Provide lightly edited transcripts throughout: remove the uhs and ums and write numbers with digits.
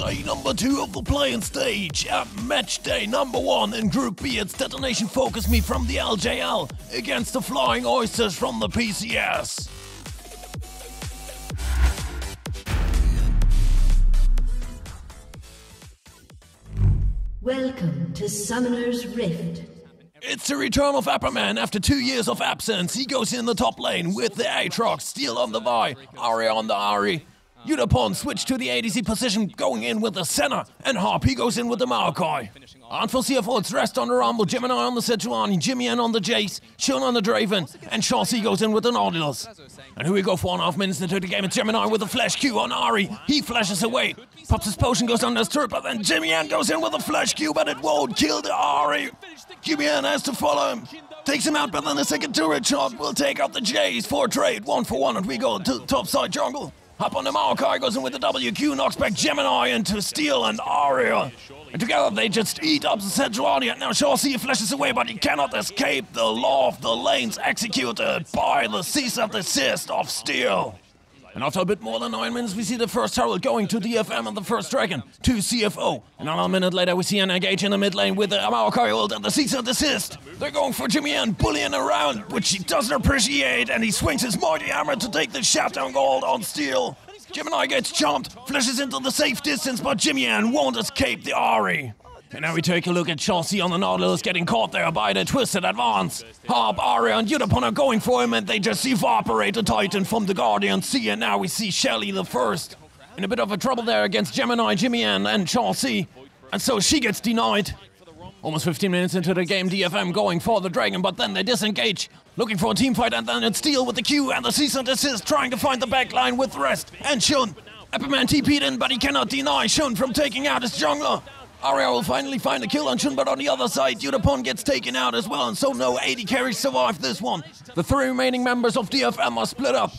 Day number 2 of the playing stage at match day number 1 in Group B. It's Detonation FocusMe from the LJL against the Flying Oysters from the PCS. Welcome to Summoner's Rift. It's the return of Apperman after 2 years of absence. He goes in the top lane with the Aatrox, Steel on the Vi, Ari on the Ari. Yutapon switched to the ADC position, going in with the Senna, and Harp, he goes in with the Maokai. And for CFO, it's Rest on the Rumble, Gemini on the Sejuani, Jimmy on the Jace, Shun on the Draven, and Chauncey goes in with the Nautilus. And here we go, 4.5 minutes into the game, it's Gemini with a Flash Q on Ari. He flashes away, pops his potion, goes on his turret, but then Jimmy goes in with a Flash Q, but it won't kill the Ari. Jimmy has to follow him. Takes him out, but then the second turret shot will take out the Jace for trade, 1-for-1, and we go to the top side jungle. Up on the Maokai, goes in with the WQ, knocks back Gemini into Steel and Aria. And together they just eat up the Sejuani, and now Chauncey flashes away, but he cannot escape the law of the lanes executed by the cease and desist of Steel. And after a bit more than 9 minutes, we see the first Herald going to DFM and the first Dragon to CFO. And another minute later, we see an engage in the mid lane with the Maokai ult and the cease and desist. They're going for Jimmy and bullying around, which he doesn't appreciate, and he swings his mighty hammer to take the shutdown gold on Steel. Gemini gets chomped, flashes into the safe distance, but Jimmy won't escape the Ari. And now we take a look at Chauncey on the Nautilus getting caught there by the twisted advance. Harp, Aria, and Yutapon are going for him, and they just evaporate the Titan from the Guardian Sea, and now we see Shelly the first. In a bit of a trouble there against Gemini, Jimmy and Chauncey, and so she gets denied. Almost 15 minutes into the game, DFM going for the Dragon, but then they disengage, looking for a team fight, and then it's Steel with the Q and the cease and desist, trying to find the backline with Rest and Shun. Apperman TP'd in, but he cannot deny Shun from taking out his jungler. Aria will finally find a kill on Shun, but on the other side, Yutapon gets taken out as well, and so no AD carries survive this one. The 3 remaining members of DFM are split up.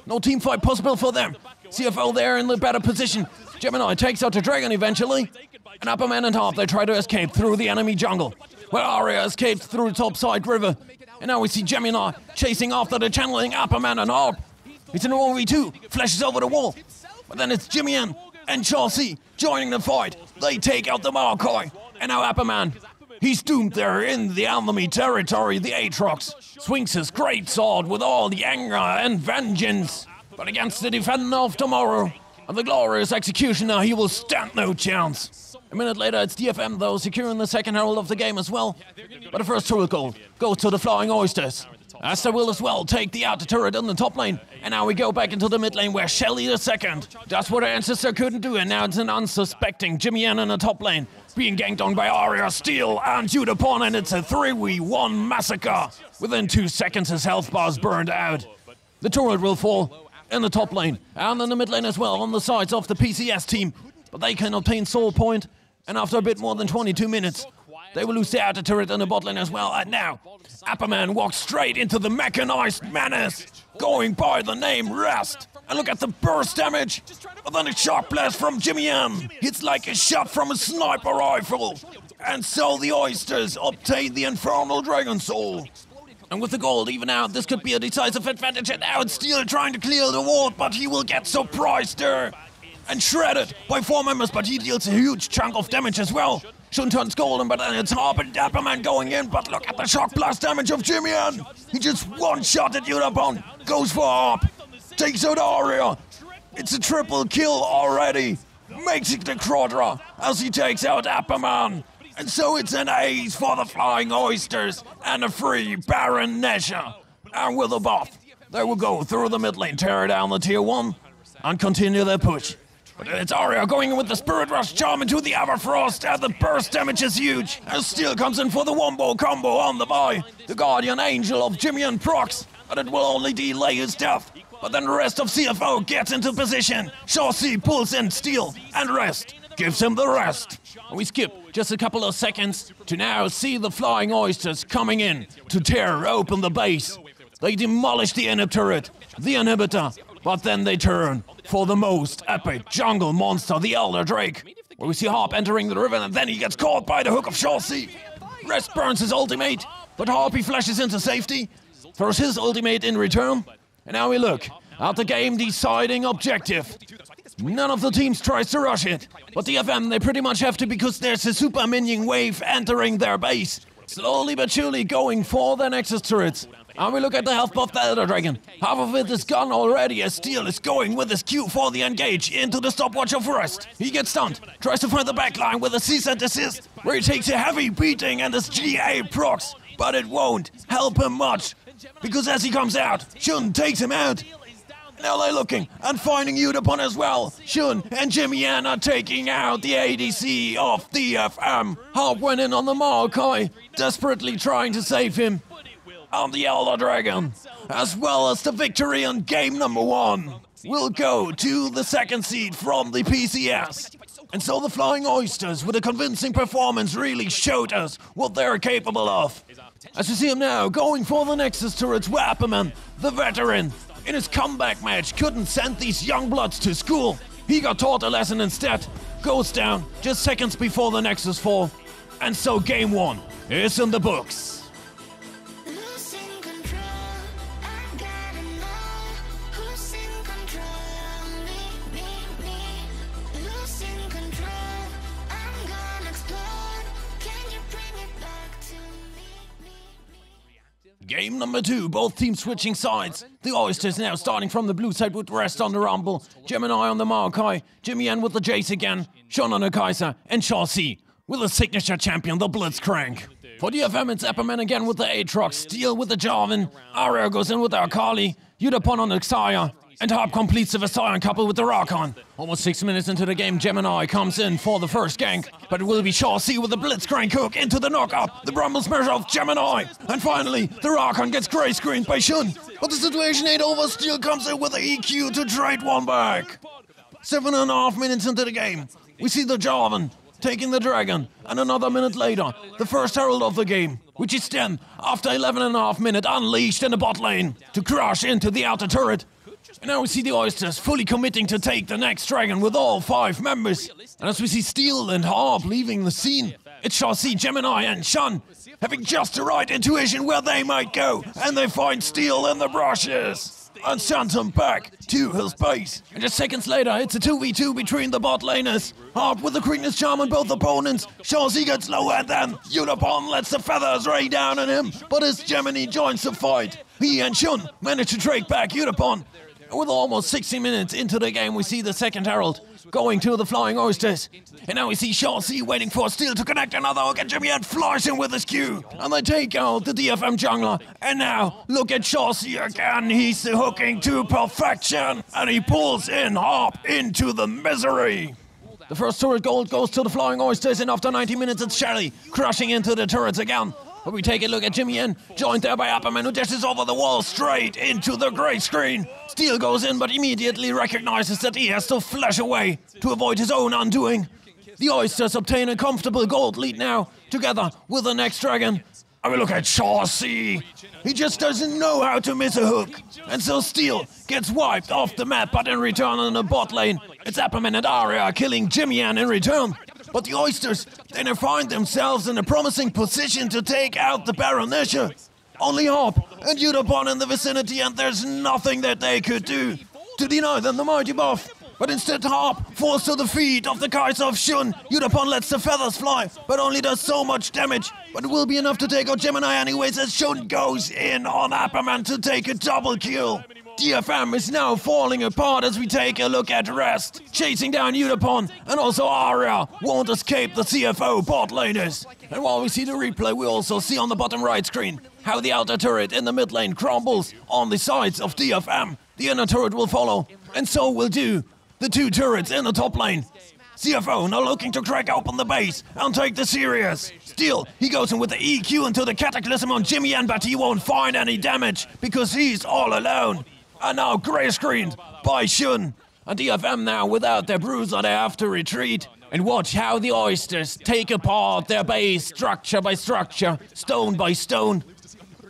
No team fight possible for them. CFO there in the better position. Gemini takes out the Dragon eventually. And Apperman and Harp, they try to escape through the enemy jungle, where Aria escaped through the topside river. And now we see Gemini chasing after the channeling Apperman and Harp. He's in a 1v2, flashes over the wall. But then it's Jimmy and Chauncey joining the fight. They take out the Maokai. And now Apperman, he's doomed there in the enemy territory. The Aatrox swings his great sword with all the anger and vengeance. But against the defender of tomorrow and the glorious executioner, he will stand no chance. A minute later, it's DFM, though, securing the second herald of the game as well. But the first turret goal goes to the Flying Oysters, as they will as well take the outer turret in the top lane. And now we go back into the mid lane, where Shelly the second does what her ancestor couldn't do, and now it's an unsuspecting Jimmy in the top lane, being ganked on by Aria, Steel, and Yutapon, and it's a 3v1 massacre. Within 2 seconds, his health bar's burned out. The turret will fall in the top lane, and in the mid lane as well, on the sides of the PCS team. But they can obtain Soul Point, and after a bit more than 22 minutes, they will lose the outer turret in the bot lane as well. And now, Apperman walks straight into the mechanized menace, going by the name Rest. And look at the burst damage, and then a shock blast from Jimmy M. It's like a shot from a sniper rifle. And so the Oysters obtain the Infernal Dragon Soul. And with the gold even out, this could be a decisive advantage. And now it's Steel trying to clear the ward, but he will get surprised there. And shredded by 4 members, but he deals a huge chunk of damage as well. Shun turns golden, but then it's Harp and Apperman going in, but look at the shock blast damage of Jimmy. He just one-shotted Yutapon, goes for Harp, takes out Aria. It's a triple kill already. Makes it the Quadra as he takes out Apperman. And so it's an ace for the Flying Oysters and a free Baron Nesha. And with a buff, they will go through the mid lane, tear down the tier 1, and continue their push. But it's Aria going in with the Spirit Rush Charm into the Everfrost, and the burst damage is huge. And Steel comes in for the wombo combo on the buy. The Guardian Angel of Jimmy and procs, but it will only delay his death. But then the rest of CFO gets into position. Chauncey pulls in Steel, and Rest gives him the rest. And we skip just a couple of seconds to now see the Flying Oysters coming in to tear open the base. They demolish the inhib turret, the inhibitor, but then they turn for the most epic jungle monster, the Elder Drake, where we see Harp entering the river, and then he gets caught by the hook of Chauncey. Rest burns his ultimate, but Harp he flashes into safety, throws his ultimate in return, and now we look at the game-deciding objective. None of the teams tries to rush it, but DFM, they pretty much have to because there's a super minion wave entering their base. Slowly but surely going for their Nexus turrets. And we look at the health buff of the Elder Dragon. Half of it is gone already as Steel is going with his Q for the engage into the stopwatch of Rust. He gets stunned, tries to find the backline with a cease and desist, where he takes a heavy beating and his GA procs. But it won't help him much, because as he comes out, Shun takes him out. Now they're looking and finding Udapon as well. Shun and Jimmy Yan are taking out the ADC of DFM. Harp went in on the Maokai, desperately trying to save him. On the Elder Dragon, as well as the victory on game number 1, will go to the second seed from the PCS. And so the Flying Oysters, with a convincing performance, really showed us what they're capable of. As you see him now, going for the Nexus turrets, where Apperman, the veteran, in his comeback match, couldn't send these young bloods to school. He got taught a lesson instead, goes down just seconds before the Nexus fall. And so game 1 is in the books. Game number 2, both teams switching sides. The Oysters now starting from the blue side with Rest on the Rumble, Gemini on the Maokai, Jimmy Yan with the Jace again, Sean on the Kaiser, and Shaw C with a signature champion, the Blitzcrank. For DFM, it's Apperman again with the Aatrox, Steel with the Jarvan, Aria goes in with the Akali, Udapon on the Xayah, and Harp completes the Visarion couple with the Rakon. Almost 6 minutes into the game, Gemini comes in for the first gank, but it will be Shaw C with the Blitzcrank hook into the knock-up, the Bramble Smash of Gemini, and finally, the Rakon gets gray screened by Shun. But the situation ain't over, Steel comes in with the EQ to trade one back. 7.5 minutes into the game, we see the Jarvan taking the Dragon, and another minute later, the first Herald of the game, which is then, after 11.5 minutes, unleashed in the bot lane to crash into the outer turret. And now we see the Oysters fully committing to take the next Dragon with all 5 members. And as we see Steel and Harp leaving the scene, it's Shaw C, Gemini and Shun having just the right intuition where they might go, and they find Steel in the brushes and send him back to his base. And just seconds later, it's a 2v2 between the bot laners. Harp with the Quickness Charm on both opponents. Shaw C gets low, and then Udapon lets the feathers rain down on him, but as Gemini joins the fight, he and Shun manage to trade back Udapon. With almost 60 minutes into the game, we see the second Herald going to the Flying Oysters. And now we see Shaw C waiting for Steel to connect another hook, and Jimmy Yan flies in with his Q. And they take out the DFM jungler. And now, look at Shaw C again. He's hooking to perfection. And he pulls in Harp into the misery. The first turret gold goes to the Flying Oysters, and after 90 minutes, it's Shelly crushing into the turrets again. But we take a look at Jimmy Yan, joined there by Apperman, who dashes over the wall straight into the grey screen. Steel goes in, but immediately recognizes that he has to flash away to avoid his own undoing. The Oysters obtain a comfortable gold lead now, together with the next Dragon. And we look at Shaw C. He just doesn't know how to miss a hook. And so Steel gets wiped off the map, but in return on the bot lane, it's Apperman and Aria killing Jimmy Yan in return. But the Oysters, they now find themselves in a promising position to take out the Baronesha. Only Harp and Udapon in the vicinity, and there's nothing that they could do to deny them the mighty buff. But instead Harp falls to the feet of the Kaiser of Shun. Udapon lets the feathers fly, but only does so much damage. But it will be enough to take out Gemini anyways, as Shun goes in on Apperman to take a double kill. DFM is now falling apart as we take a look at Rest, chasing down Udapon, and also Aria won't escape the CFO bot laners. And while we see the replay, we also see on the bottom right screen how the outer turret in the mid lane crumbles on the sides of DFM. The inner turret will follow, and so will do the 2 turrets in the top lane. CFO now looking to crack open the base and take the serious. Steel, he goes in with the EQ into the Cataclysm on Jimmy Yan, but he won't find any damage because he's all alone. And now grey screened by Shun. And DFM now without their bruiser, they have to retreat. And watch how the Oysters take apart their base structure by structure, stone by stone.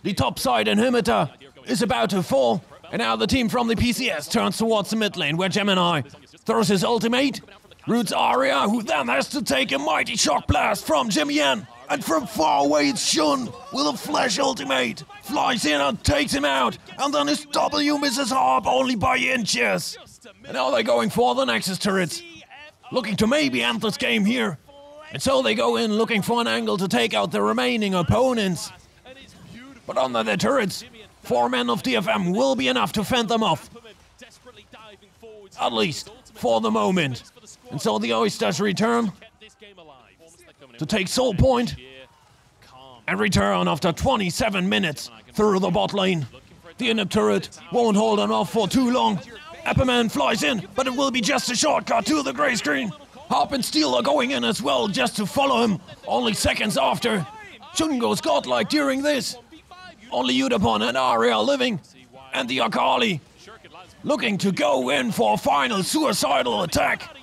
The topside inhibitor is about to fall. And now the team from the PCS turns towards the mid lane, where Gemini throws his ultimate, roots Aria, who then has to take a mighty shock blast from Jimmy Yan. And from far away it's Shun with a flash ultimate, flies in and takes him out, and then his W misses Harp only by inches. And now they're going for the Nexus turrets, looking to maybe end this game here. And so they go in looking for an angle to take out the remaining opponents. But under the turrets, 4 men of DFM will be enough to fend them off. At least for the moment. And so the Oysters return to take Seoul Point and return after 27 minutes through the bot lane. The inner turret won't hold them off for too long. Apperman flies in, but it will be just a shortcut to the grey screen. Harp and Steel are going in as well just to follow him, only seconds after. Shun goes godlike during this. Only Udapon and Ari are living, and the Akali looking to go in for a final suicidal attack.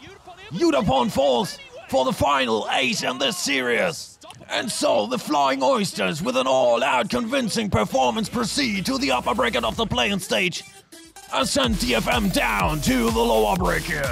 Udapon falls for the final ace in this series. And so the Flying Oysters, with an all-out convincing performance, proceed to the upper bracket of the play-in stage and send DFM down to the lower bracket.